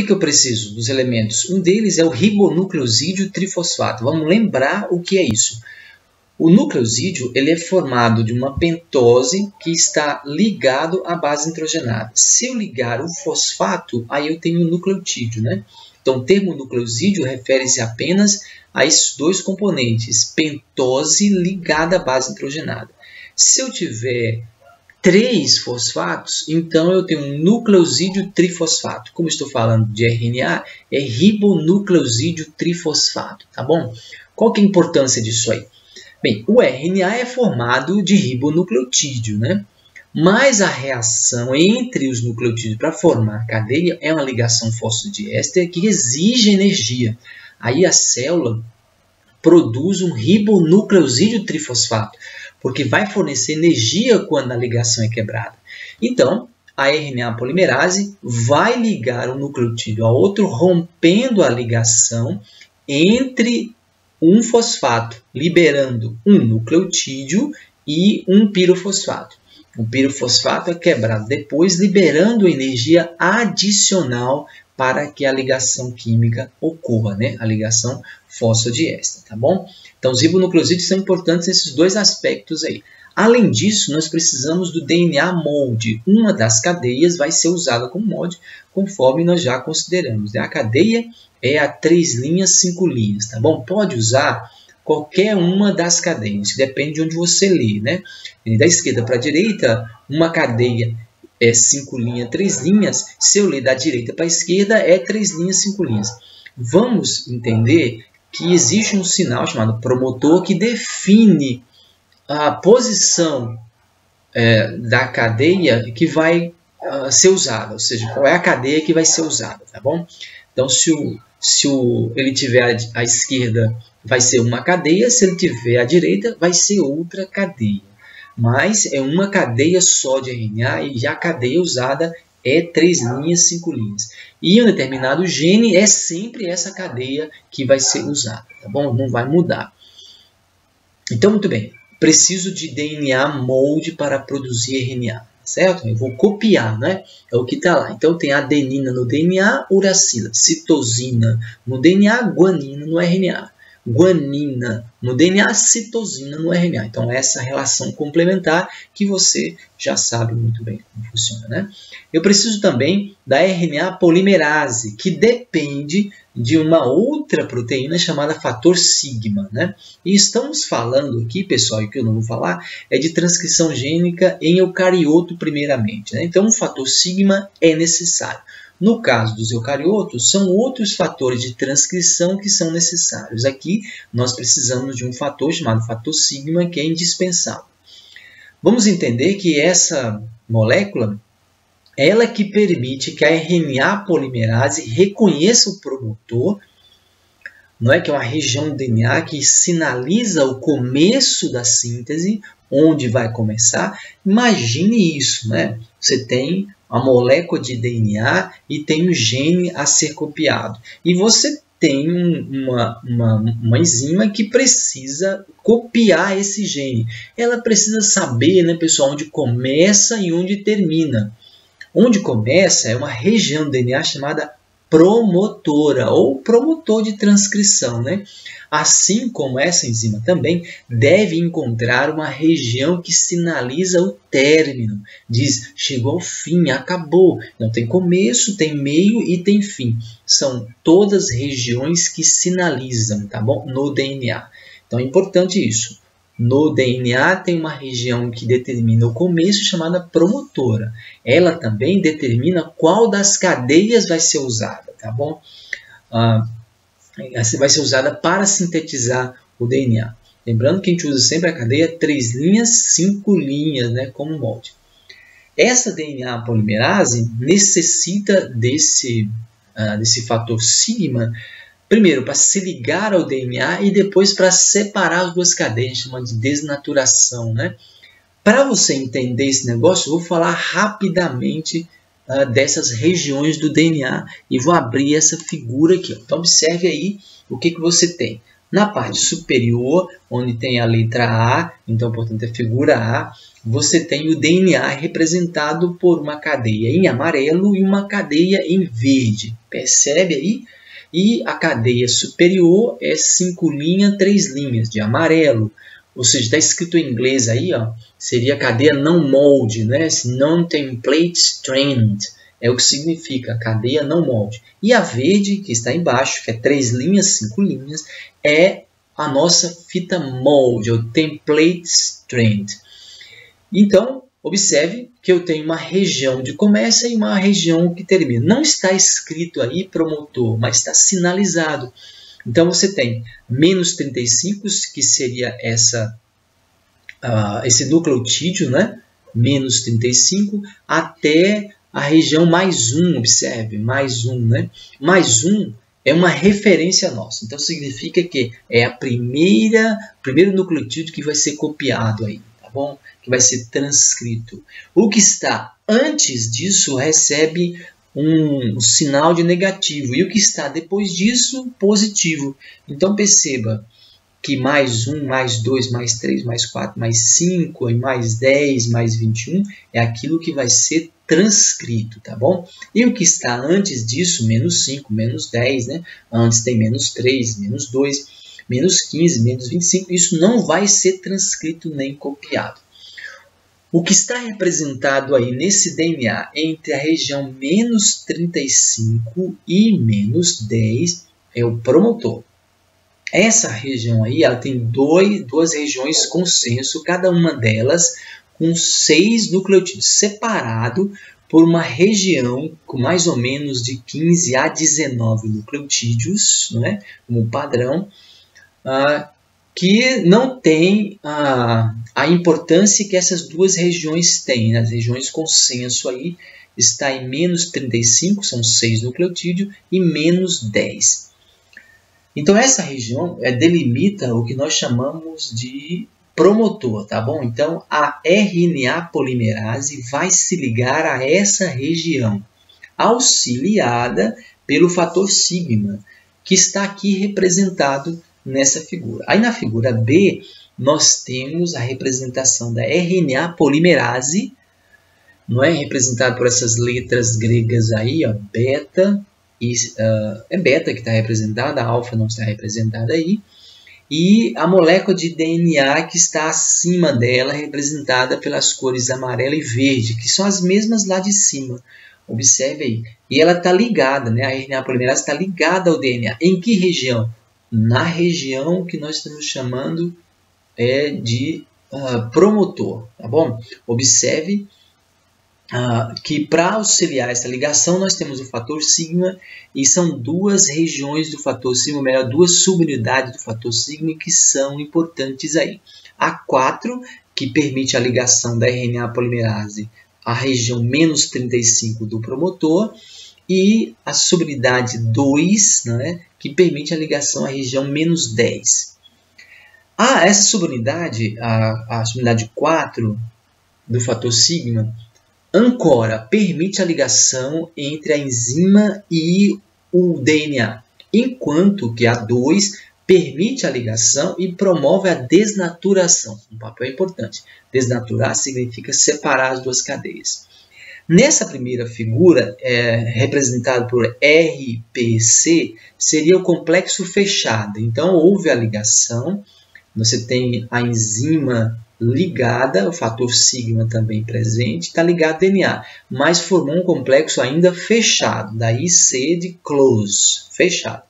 que eu preciso dos elementos? Um deles é o ribonucleosídeo trifosfato. Vamos lembrar o que é isso. O nucleosídeo ele é formado de uma pentose que está ligado à base nitrogenada. Se eu ligar o fosfato, aí eu tenho o nucleotídeo, né? Então, o termo nucleosídeo refere-se apenas a esses dois componentes, pentose ligada à base nitrogenada. Se eu tiver 3 fosfatos, então eu tenho um nucleosídeo trifosfato. Como estou falando de RNA, é ribonucleosídeo trifosfato, tá bom? Qual que é a importância disso aí? Bem, o RNA é formado de ribonucleotídeo, né? Mas a reação entre os nucleotídeos para formar a cadeia é uma ligação fosfodiéster que exige energia. Aí a célula produz um ribonucleosídeo trifosfato, porque vai fornecer energia quando a ligação é quebrada. Então, a RNA polimerase vai ligar um nucleotídeo a outro, rompendo a ligação entre um fosfato, liberando um nucleotídeo e um pirofosfato. O pirofosfato é quebrado depois, liberando energia adicional para que a ligação química ocorra, né? A ligação fosfodiéster, tá bom? Então, os ribonucleosídeos são importantes nesses dois aspectos aí. Além disso, nós precisamos do DNA molde. Uma das cadeias vai ser usada como molde, conforme nós já consideramos, né? A cadeia é a 3 linhas, 5 linhas, tá bom? Pode usar qualquer uma das cadeias, depende de onde você lê, né? Da esquerda para a direita, uma cadeia é 5 linhas, 3 linhas. Se eu ler da direita para a esquerda, é 3 linhas, 5 linhas. Vamos entender que existe um sinal chamado promotor que define a posição da cadeia que vai ser usada, ou seja, qual é a cadeia que vai ser usada, tá bom? Então, se ele tiver à esquerda, vai ser uma cadeia, se ele tiver à direita, vai ser outra cadeia. Mas é uma cadeia só de RNA e a cadeia usada é 3 linhas, 5 linhas. E um determinado gene é sempre essa cadeia que vai ser usada, tá bom? Não vai mudar. Então, muito bem. Preciso de DNA molde para produzir RNA, certo? Eu vou copiar, né? É o que está lá. Então, tem adenina no DNA, uracila. Citosina no DNA, guanina no RNA. Guanina no DNA, citosina no RNA. Então, essa relação complementar que você já sabe muito bem como funciona, né? Eu preciso também da RNA polimerase, que depende de uma outra proteína chamada fator sigma, né? E estamos falando aqui, pessoal, e que eu não vou falar, é de transcrição gênica em eucarioto primeiramente, né? Então, o fator sigma é necessário. No caso dos eucariotos, são outros fatores de transcrição que são necessários. Aqui, nós precisamos de um fator chamado fator sigma, que é indispensável. Vamos entender que essa molécula, ela que permite que a RNA polimerase reconheça o promotor, não é? Que é uma região do DNA que sinaliza o começo da síntese, onde vai começar. Imagine isso, né? Você tem a molécula de DNA e tem um gene a ser copiado. E você tem uma enzima que precisa copiar esse gene. Ela precisa saber, né, pessoal, onde começa e onde termina. Onde começa é uma região do DNA chamada promotora ou promotor de transcrição, né? Assim como essa enzima também deve encontrar uma região que sinaliza o término. Diz, chegou ao fim, acabou. Não tem começo, tem meio e tem fim. São todas regiões que sinalizam, tá bom? No DNA. Então é importante isso. No DNA tem uma região que determina o começo chamada promotora. Ela também determina qual das cadeias vai ser usada, tá bom? Essa vai ser usada para sintetizar o DNA. Lembrando que a gente usa sempre a cadeia 3 linhas, 5 linhas, né, como molde. Essa DNA polimerase necessita desse fator sigma, primeiro, para se ligar ao DNA e depois para separar as duas cadeias, chamando de desnaturação, né? Para você entender esse negócio, eu vou falar rapidamente dessas regiões do DNA e vou abrir essa figura aqui. Então, observe aí o que você tem. Na parte superior, onde tem a letra A, então, portanto, a figura A, você tem o DNA representado por uma cadeia em amarelo e uma cadeia em verde. Percebe aí? E a cadeia superior é 5 linhas, 3 linhas de amarelo. Ou seja, está escrito em inglês aí, ó, seria a cadeia não molde, né? Non-template strand. É o que significa cadeia não molde. E a verde, que está embaixo, que é 3 linhas, 5 linhas, é a nossa fita molde, o template strand. Então, observe que eu tenho uma região de começa e uma região que termina. Não está escrito aí promotor, mas está sinalizado. Então, você tem menos 35, que seria esse nucleotídeo, né? Menos 35, até a região mais 1, observe, mais 1, né? Mais 1 é uma referência nossa. Então, significa que é o primeiro nucleotídeo que vai ser copiado aí, tá bom? Que vai ser transcrito. O que está antes disso recebe um sinal de negativo. E o que está depois disso, positivo. Então, perceba que mais 1, mais 2, mais 3, mais 4, mais 5, e mais 10, mais 21 é aquilo que vai ser transcrito, tá bom? E o que está antes disso, menos 5, menos 10, né? Antes tem menos 3, menos 2, menos 15, menos 25. Isso não vai ser transcrito nem copiado. O que está representado aí nesse DNA entre a região menos 35 e menos 10 é o promotor. Essa região aí, ela tem duas regiões consenso, cada uma delas com 6 nucleotídeos, separado por uma região com mais ou menos de 15 a 19 nucleotídeos, né, como padrão, que não tem a importância que essas duas regiões têm. As regiões consenso aí está em menos 35, são 6 nucleotídeos, e menos 10. Então, essa região delimita o que nós chamamos de promotor, tá bom? Então, a RNA polimerase vai se ligar a essa região, auxiliada pelo fator sigma, que está aqui representado nessa figura. Aí na figura B, nós temos a representação da RNA polimerase, não é? Representado por essas letras gregas aí, ó, beta, é beta que está representada, a alfa não está representada aí, e a molécula de DNA que está acima dela, representada pelas cores amarela e verde, que são as mesmas lá de cima. Observe aí. E ela está ligada, né? A RNA polimerase está ligada ao DNA. Em que região? Na região que nós estamos chamando de promotor, tá bom? Observe que para auxiliar essa ligação nós temos o fator sigma e são duas regiões do fator sigma, ou melhor, duas subunidades do fator sigma que são importantes aí. A 4, que permite a ligação da RNA polimerase à região menos 35 do promotor, e a subunidade 2, né, que permite a ligação à região menos 10. Essa subunidade, a subunidade 4 do fator sigma, ancora, permite a ligação entre a enzima e o DNA, enquanto que a 2 permite a ligação e promove a desnaturação. Um papel importante. Desnaturar significa separar as duas cadeias. Nessa primeira figura, representado por RPC, seria o complexo fechado. Então, houve a ligação, você tem a enzima ligada, o fator sigma também presente, está ligado ao DNA, mas formou um complexo ainda fechado, daí C de close, fechado.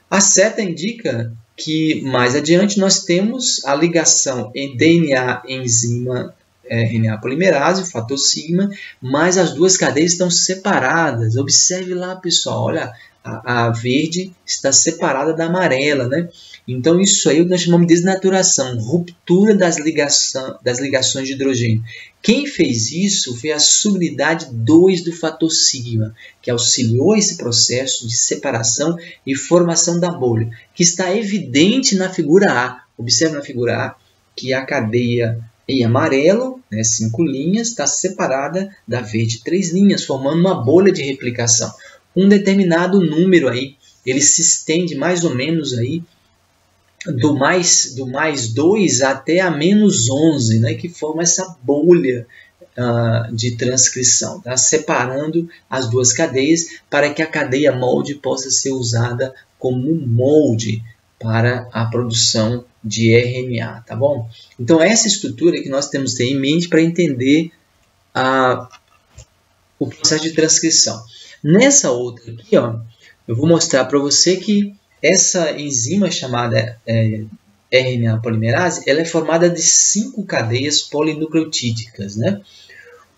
A seta indica que mais adiante nós temos a ligação em DNA, enzima, RNA polimerase, o fator sigma, mas as duas cadeias estão separadas. Observe lá, pessoal, olha, a verde está separada da amarela, né? Então, isso aí nós chamamos de desnaturação, ruptura das ligações de hidrogênio. Quem fez isso foi a subunidade 2 do fator sigma, que auxiliou esse processo de separação e formação da bolha, que está evidente na figura A. Observe na figura A que a cadeia em amarelo, né, 5 linhas, está separada da verde 3 linhas, formando uma bolha de replicação. Um determinado número aí, ele se estende mais ou menos aí do mais 2 até a menos 11, né, que forma essa bolha de transcrição, tá? Separando as duas cadeias para que a cadeia molde possa ser usada como molde para a produção de RNA, tá bom? Então, essa estrutura que nós temos que ter em mente para entender o processo de transcrição. Nessa outra aqui, ó, eu vou mostrar para você que essa enzima chamada RNA polimerase, ela é formada de 5 cadeias polinucleotídicas, né?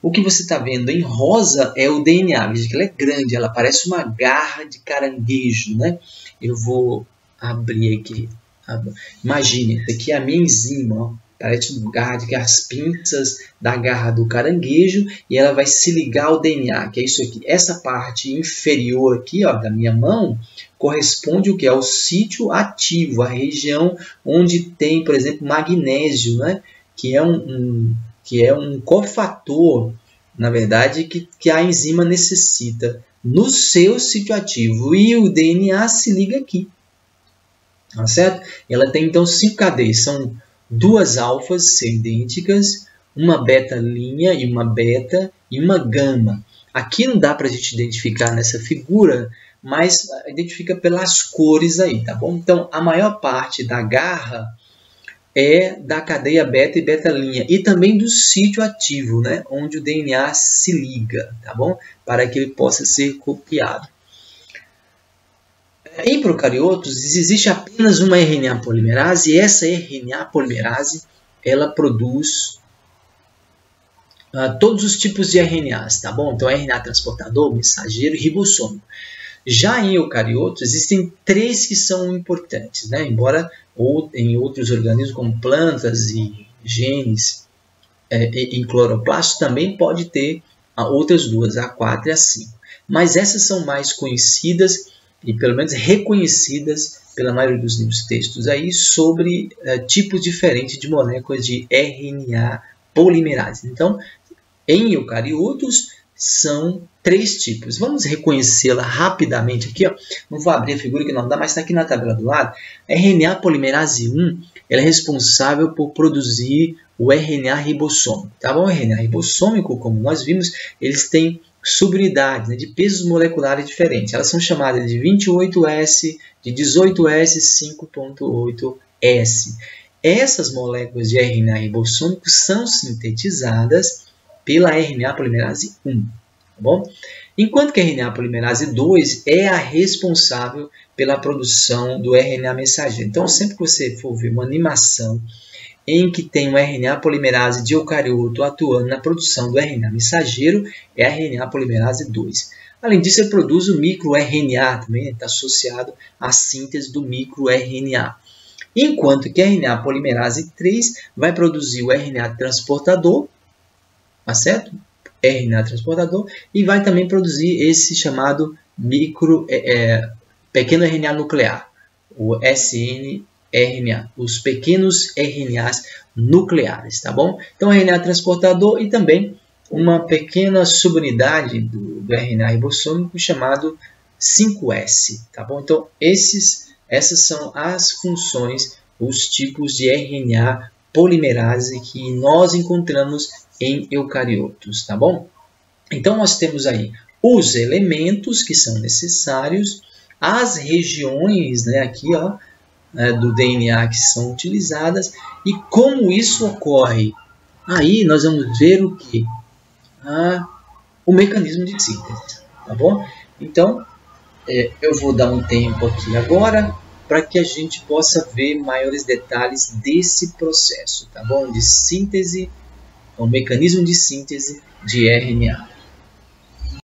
O que você está vendo em rosa é o DNA. Veja que ela é grande, ela parece uma garra de caranguejo, né? Eu vou abrir aqui. Imagine, essa aqui é a minha enzima, ó. Parece uma garra de as pinças da garra do caranguejo e ela vai se ligar ao DNA, que é isso aqui. Essa parte inferior aqui, ó, da minha mão corresponde ao que é o sítio ativo, a região onde tem, por exemplo, magnésio, né? Que é um cofator, na verdade, que a enzima necessita no seu sítio ativo. E o DNA se liga aqui, tá certo? Ela tem, então, 5 cadeias. São 2 alfas idênticas, uma beta linha e uma beta e uma gama. Aqui não dá para a gente identificar nessa figura, mas identifica pelas cores aí, tá bom? Então, a maior parte da garra é da cadeia beta e beta linha e também do sítio ativo, né, onde o DNA se liga, tá bom? Para que ele possa ser copiado. Em procariotos existe apenas uma RNA polimerase e essa RNA polimerase ela produz todos os tipos de RNAs, tá bom? Então, RNA transportador, mensageiro e ribossômico. Já em eucariotos existem 3 que são importantes, né? Embora em outros organismos como plantas e genes em cloroplastos também pode ter outras 2, a 4 e a 5. Mas essas são mais conhecidas e pelo menos reconhecidas pela maioria dos livros textos aí sobre tipos diferentes de moléculas de RNA polimerase. Então, em eucariotos são 3 tipos. Vamos reconhecê-la rapidamente aqui, ó. Não vou abrir a figura que não dá, mas está aqui na tabela do lado. A RNA polimerase 1 ela é responsável por produzir o RNA ribossômico. Tá bom? O RNA ribossômico, como nós vimos, eles têm subunidades, né, de pesos moleculares diferentes. Elas são chamadas de 28S, de 18S, 5.8S. Essas moléculas de RNA ribossômico são sintetizadas pela RNA polimerase 1. Tá bom? Enquanto que a RNA polimerase 2 é a responsável pela produção do RNA mensageiro. Então, sempre que você for ver uma animação em que tem um RNA polimerase de eucarioto atuando na produção do RNA mensageiro, é a RNA polimerase 2. Além disso, ele produz o microRNA, também está associado à síntese do microRNA. Enquanto que a RNA polimerase 3 vai produzir o RNA transportador, tá certo? RNA transportador, e vai também produzir esse chamado pequeno RNA nuclear, o snRNA, os pequenos RNAs nucleares, tá bom? Então, RNA transportador e também uma pequena subunidade do RNA ribossômico chamado 5S, tá bom? Então, essas são as funções, os tipos de RNA polimerase que nós encontramos em eucariotos, tá bom? Então, nós temos aí os elementos que são necessários, as regiões, né, aqui, ó, do DNA que são utilizadas e como isso ocorre. Aí nós vamos ver o que? O mecanismo de síntese, tá bom? Então, eu vou dar um tempo aqui agora para que a gente possa ver maiores detalhes desse processo, tá bom? De síntese, o mecanismo de síntese de RNA.